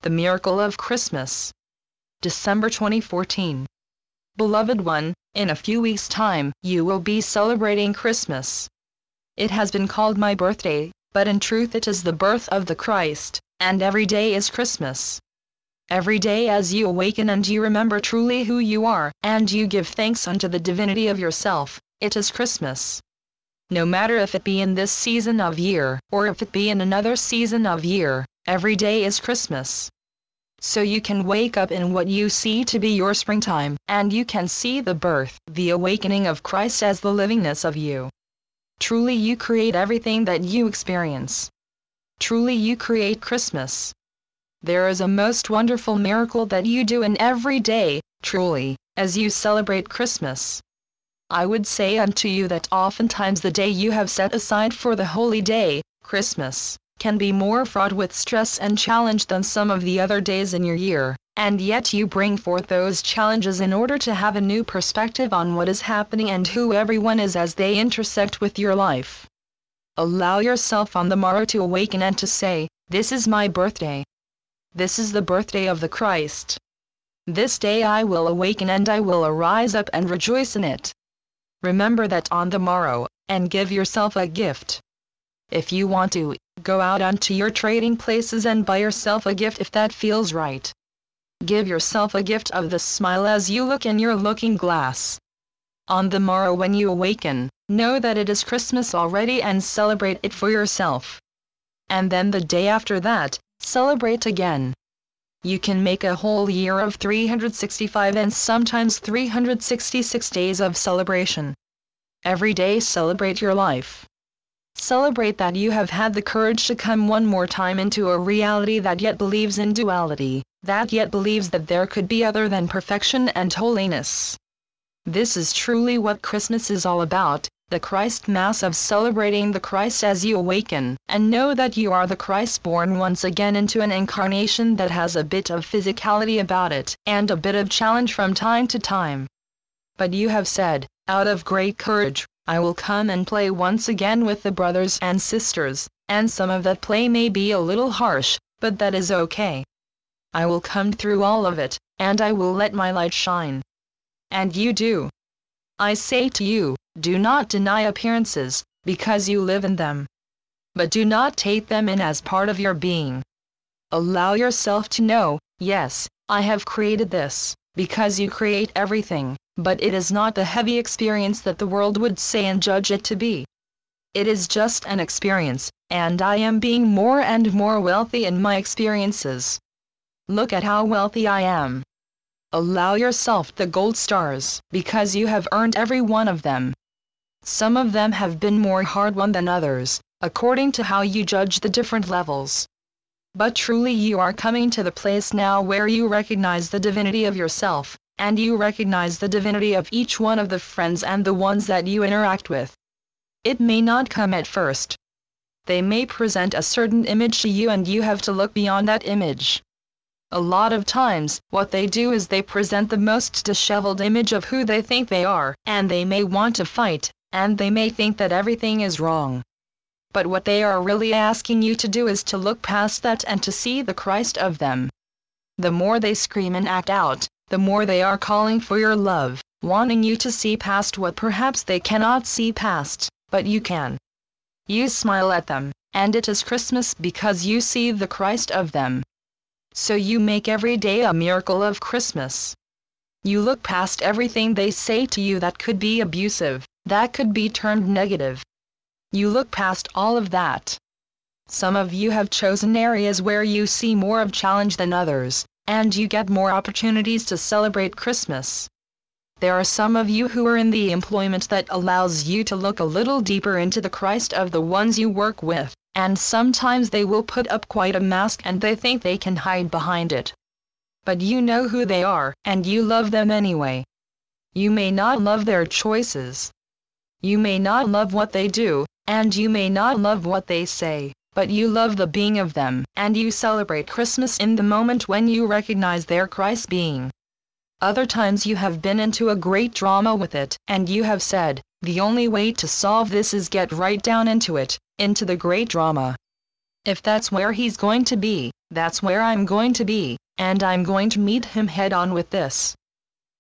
The Miracle of Christmas. December 2014. Beloved one, in a few weeks' time, you will be celebrating Christmas. It has been called my birthday, but in truth it is the birth of the Christ, and every day is Christmas. Every day as you awaken and you remember truly who you are, and you give thanks unto the divinity of yourself, it is Christmas. No matter if it be in this season of year, or if it be in another season of year, every day is Christmas. So you can wake up in what you see to be your springtime, and you can see the birth, the awakening of Christ as the livingness of you. Truly you create everything that you experience. Truly you create Christmas. There is a most wonderful miracle that you do in every day, truly, as you celebrate Christmas. I would say unto you that oftentimes the day you have set aside for the holy day, Christmas, can be more fraught with stress and challenge than some of the other days in your year, and yet you bring forth those challenges in order to have a new perspective on what is happening and who everyone is as they intersect with your life. Allow yourself on the morrow to awaken and to say, "This is my birthday. This is the birthday of the Christ. This day I will awaken and I will arise up and rejoice in it." Remember that on the morrow, and give yourself a gift. If you want to, go out onto your trading places and buy yourself a gift if that feels right. Give yourself a gift of the smile as you look in your looking glass. On the morrow when you awaken, know that it is Christmas already and celebrate it for yourself. And then the day after that, celebrate again. You can make a whole year of 365 and sometimes 366 days of celebration. Every day celebrate your life. Celebrate that you have had the courage to come one more time into a reality that yet believes in duality, that yet believes that there could be other than perfection and holiness. This is truly what Christmas is all about, the Christ Mass of celebrating the Christ as you awaken, and know that you are the Christ born once again into an incarnation that has a bit of physicality about it, and a bit of challenge from time to time. But you have said, out of great courage, I will come and play once again with the brothers and sisters, and some of that play may be a little harsh, but that is okay. I will come through all of it, and I will let my light shine. And you do. I say to you, do not deny appearances, because you live in them. But do not take them in as part of your being. Allow yourself to know, yes, I have created this, because you create everything. But it is not the heavy experience that the world would say and judge it to be. It is just an experience, and I am being more and more wealthy in my experiences. Look at how wealthy I am. Allow yourself the gold stars, because you have earned every one of them. Some of them have been more hard-won than others, according to how you judge the different levels. But truly you are coming to the place now where you recognize the divinity of yourself, and you recognize the divinity of each one of the friends and the ones that you interact with. It may not come at first. They may present a certain image to you and you have to look beyond that image. A lot of times, what they do is they present the most disheveled image of who they think they are, and they may want to fight, and they may think that everything is wrong. But what they are really asking you to do is to look past that and to see the Christ of them. The more they scream and act out, the more they are calling for your love, wanting you to see past what perhaps they cannot see past, but you can. You smile at them, and it is Christmas because you see the Christ of them. So you make every day a miracle of Christmas. You look past everything they say to you that could be abusive, that could be turned negative. You look past all of that. Some of you have chosen areas where you see more of challenge than others, and you get more opportunities to celebrate Christmas. There are some of you who are in the employment that allows you to look a little deeper into the Christ of the ones you work with, and sometimes they will put up quite a mask and they think they can hide behind it. But you know who they are, and you love them anyway. You may not love their choices. You may not love what they do, and you may not love what they say. But you love the being of them, and you celebrate Christmas in the moment when you recognize their Christ being. Other times you have been into a great drama with it, and you have said, the only way to solve this is get right down into it, into the great drama. If that's where he's going to be, That's where I'm going to be, and I'm going to meet him head-on with this.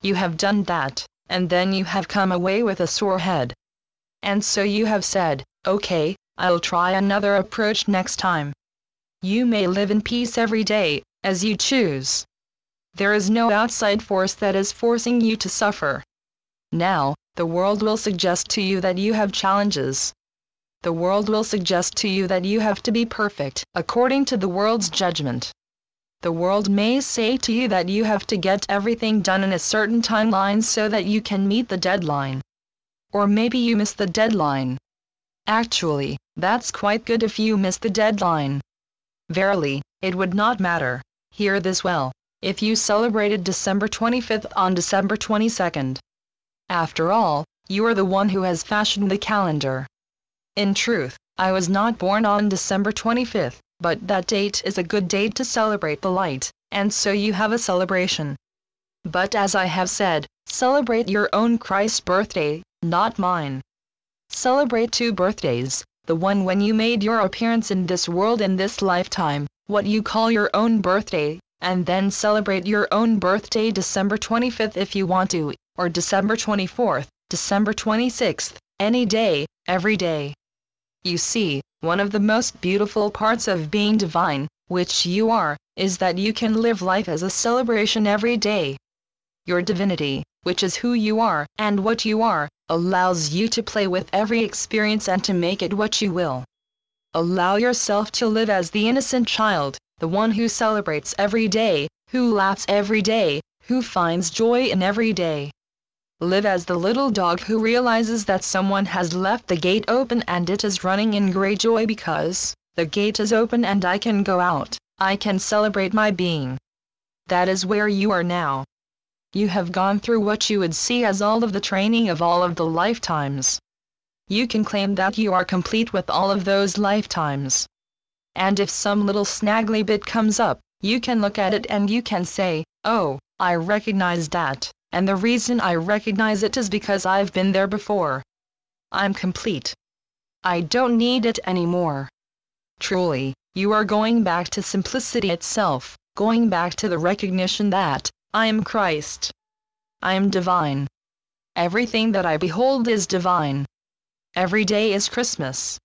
You have done that, and then you have come away with a sore head. And so you have said, okay, I'll try another approach next time. You may live in peace every day, as you choose. There is no outside force that is forcing you to suffer. Now, the world will suggest to you that you have challenges. The world will suggest to you that you have to be perfect, according to the world's judgment. The world may say to you that you have to get everything done in a certain timeline so that you can meet the deadline. Or maybe you miss the deadline. Actually, that's quite good if you miss the deadline. Verily, it would not matter, hear this well, if you celebrated December 25th on December 22nd. After all, you are the one who has fashioned the calendar. In truth, I was not born on December 25th, but that date is a good date to celebrate the light, and so you have a celebration. But as I have said, celebrate your own Christ's birthday, not mine. Celebrate two birthdays, the one when you made your appearance in this world in this lifetime, what you call your own birthday, and then celebrate your own birthday December 25th if you want to, or December 24th, December 26th, any day, every day. You see, one of the most beautiful parts of being divine, which you are, is that you can live life as a celebration every day. Your divinity, which is who you are, and what you are, allows you to play with every experience and to make it what you will. Allow yourself to live as the innocent child, the one who celebrates every day, who laughs every day, who finds joy in every day. Live as the little dog who realizes that someone has left the gate open and it is running in great joy because the gate is open and I can go out, I can celebrate my being. That is where you are now. You have gone through what you would see as all of the training of all of the lifetimes. You can claim that you are complete with all of those lifetimes. And if some little snaggly bit comes up, you can look at it and you can say, oh, I recognize that, and the reason I recognize it is because I've been there before. I'm complete. I don't need it anymore. Truly, you are going back to simplicity itself, going back to the recognition that, I am Christ. I am divine. Everything that I behold is divine. Every day is Christmas.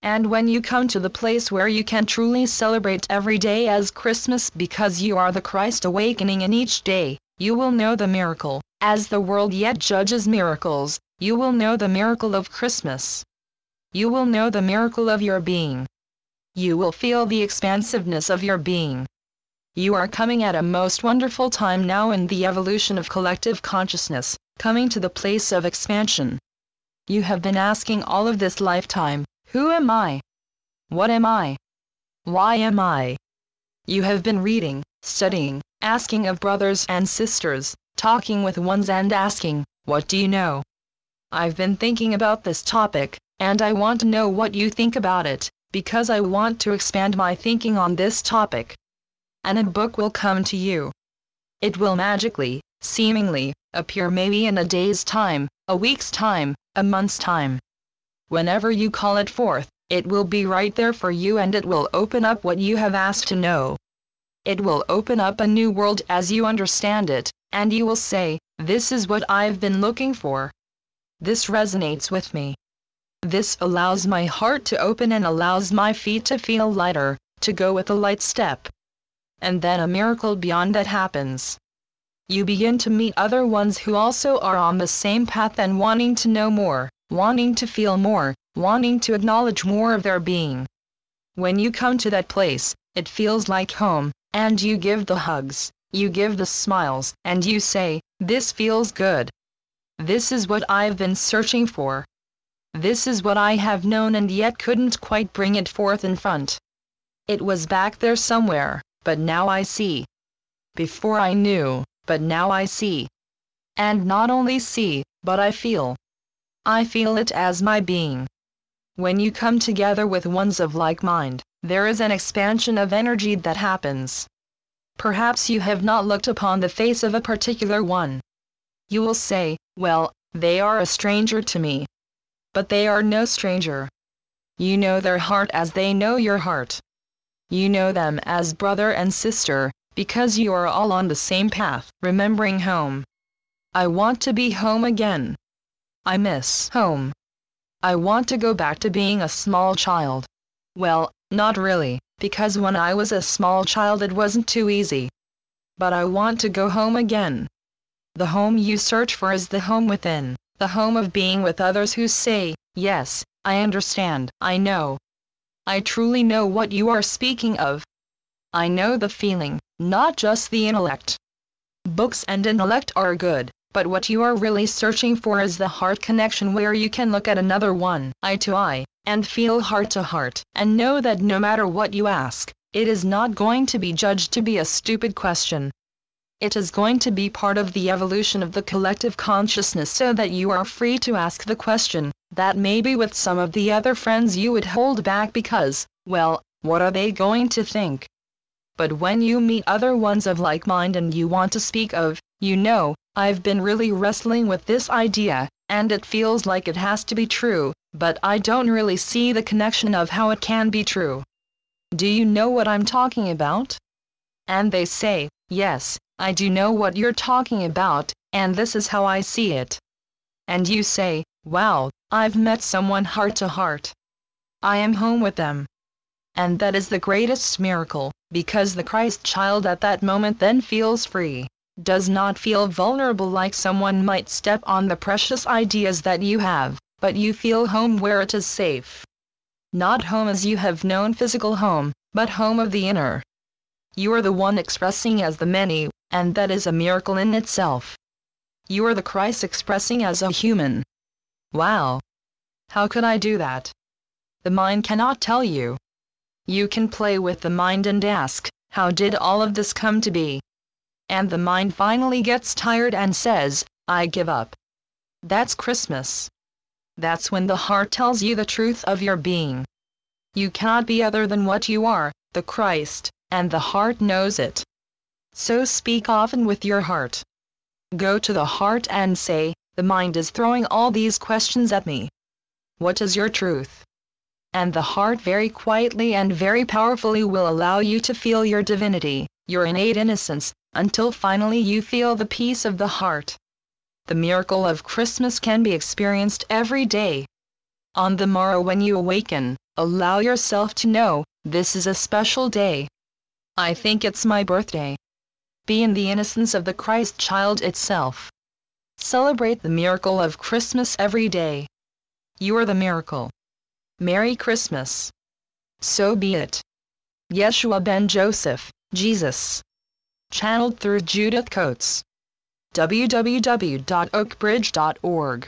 And when you come to the place where you can truly celebrate every day as Christmas because you are the Christ awakening in each day, you will know the miracle. As the world yet judges miracles, you will know the miracle of Christmas. You will know the miracle of your being. You will feel the expansiveness of your being. You are coming at a most wonderful time now in the evolution of collective consciousness, coming to the place of expansion. You have been asking all of this lifetime, who am I? What am I? Why am I? You have been reading, studying, asking of brothers and sisters, talking with ones and asking, what do you know? I've been thinking about this topic, and I want to know what you think about it, because I want to expand my thinking on this topic. And a book will come to you. It will magically, seemingly, appear maybe in a day's time, a week's time, a month's time. Whenever you call it forth, it will be right there for you and it will open up what you have asked to know. It will open up a new world as you understand it, and you will say, this is what I've been looking for. This resonates with me. This allows my heart to open and allows my feet to feel lighter, to go with a light step. And then a miracle beyond that happens. You begin to meet other ones who also are on the same path and wanting to know more, wanting to feel more, wanting to acknowledge more of their being. When you come to that place, it feels like home, and you give the hugs, you give the smiles, and you say, this feels good. This is what I've been searching for. This is what I have known and yet couldn't quite bring it forth in front. It was back there somewhere, but now I see. Before I knew, but now I see. And not only see, but I feel. I feel it as my being. When you come together with ones of like mind, there is an expansion of energy that happens. Perhaps you have not looked upon the face of a particular one. You will say, well, they are a stranger to me. But they are no stranger. You know their heart as they know your heart. You know them as brother and sister, because you are all on the same path, remembering home. I want to be home again. I miss home. I want to go back to being a small child. Well, not really, because when I was a small child it wasn't too easy. But I want to go home again. The home you search for is the home within, the home of being with others who say, yes, I understand, I know. I truly know what you are speaking of. I know the feeling, not just the intellect. Books and intellect are good, but what you are really searching for is the heart connection where you can look at another one, eye to eye, and feel heart to heart, and know that no matter what you ask, it is not going to be judged to be a stupid question. It is going to be part of the evolution of the collective consciousness so that you are free to ask the question, that maybe with some of the other friends you would hold back because, well, what are they going to think? But when you meet other ones of like mind and you want to speak of, you know, I've been really wrestling with this idea, and it feels like it has to be true, but I don't really see the connection of how it can be true. Do you know what I'm talking about? And they say, yes, I do know what you're talking about, and this is how I see it. And you say, wow, I've met someone heart to heart. I am home with them. And that is the greatest miracle, because the Christ child at that moment then feels free, does not feel vulnerable like someone might step on the precious ideas that you have, but you feel home where it is safe. Not home as you have known physical home, but home of the inner. You are the one expressing as the many, and that is a miracle in itself. You are the Christ expressing as a human. Wow! How could I do that? The mind cannot tell you. You can play with the mind and ask, how did all of this come to be? And the mind finally gets tired and says, I give up. That's Christmas. That's when the heart tells you the truth of your being. You cannot be other than what you are, the Christ, and the heart knows it. So speak often with your heart. Go to the heart and say, the mind is throwing all these questions at me. What is your truth? And the heart very quietly and very powerfully will allow you to feel your divinity, your innate innocence, until finally you feel the peace of the heart. The miracle of Christmas can be experienced every day. On the morrow when you awaken, allow yourself to know, this is a special day. I think it's my birthday. Be in the innocence of the Christ child itself. Celebrate the miracle of Christmas every day. You are the miracle. Merry Christmas. So be it. Yeshua ben Joseph, Jesus. Channeled through Judith Coates. www.oakbridge.org